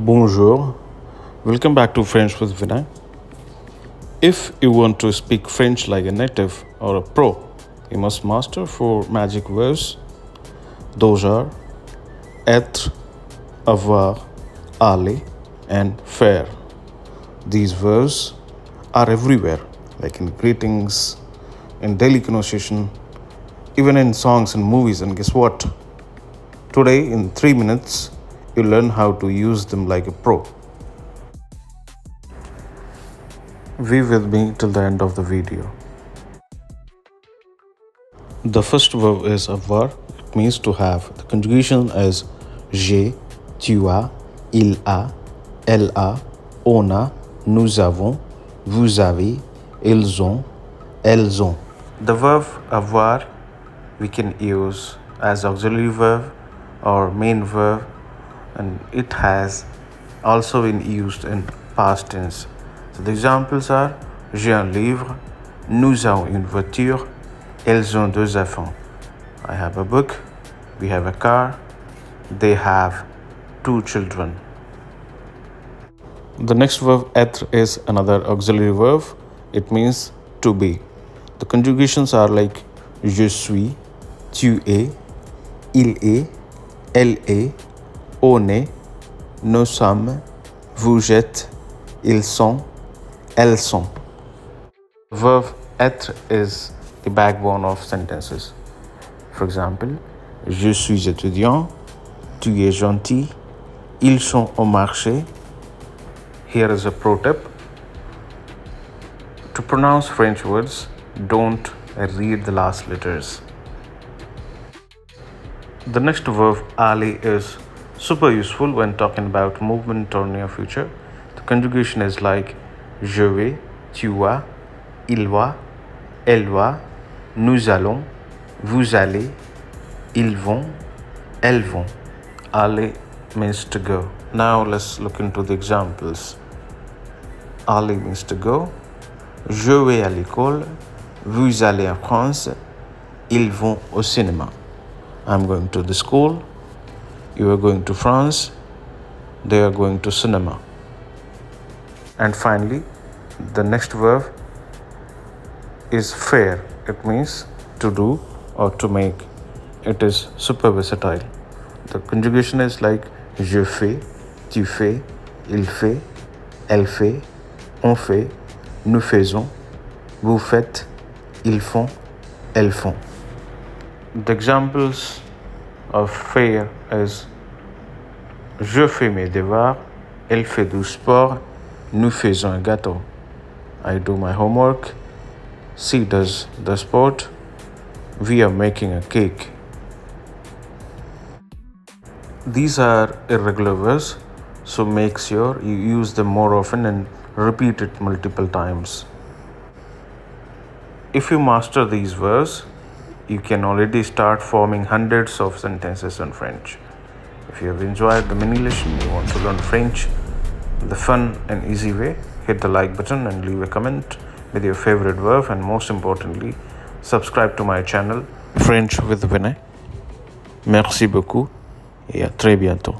Bonjour, welcome back to French with Vinay. If you want to speak French like a native or a pro, you must master four magic verbs. Those are être, avoir, aller, and faire. These verbs are everywhere, like in greetings, in daily conversation, even in songs and movies. And guess what? Today, in 3 minutes, you learn how to use them like a pro. Be with me till the end of the video. The first verb is avoir. It means to have. The conjugation is j'ai, tu as, il a, elle a, on a, nous avons, vous avez, ils ont, elles ont. The verb avoir we can use as auxiliary verb or main verb, and it has also been used in past tense. So the examples are j'ai un livre, nous avons une voiture, elles ont deux enfants. I have a book, we have a car, they have two children. The next verb être is another auxiliary verb. It means to be. The conjugations are like je suis, tu es, il est, elle est, on est, nous sommes, vous êtes, ils sont, elles sont. Verb être is the backbone of sentences. For example, je suis étudiant, tu es gentil, ils sont au marché. Here is a pro tip. To pronounce French words, don't read the last letters. The next verb aller is super useful when talking about movement or near future. The conjugation is like je vais, tu vas, il va, elle va, nous allons, vous allez, ils vont, elles vont. Aller means to go. Now let's look into the examples. Aller means to go. Je vais à l'école. Vous allez en France. Ils vont au cinéma. I'm going to the school. You are going to France. They are going to cinema. And finally, the next verb is faire. It means to do or to make. It is super versatile. The conjugation is like je fais, tu fais, il fait, elle fait, on fait, nous faisons, vous faites, ils font, elles font. The examples of faire is je fais mes devoirs, elle fait du sport, nous faisons un gâteau. I do my homework, she does the sport, we are making a cake. These are irregular verbs, so make sure you use them more often and repeat it multiple times. If you master these verbs, you can already start forming hundreds of sentences in French. If you have enjoyed the mini lesson, you want to learn French the fun and easy way, hit the like button and leave a comment with your favorite verb, and most importantly, subscribe to my channel French with Vinay. Merci beaucoup et à très bientôt.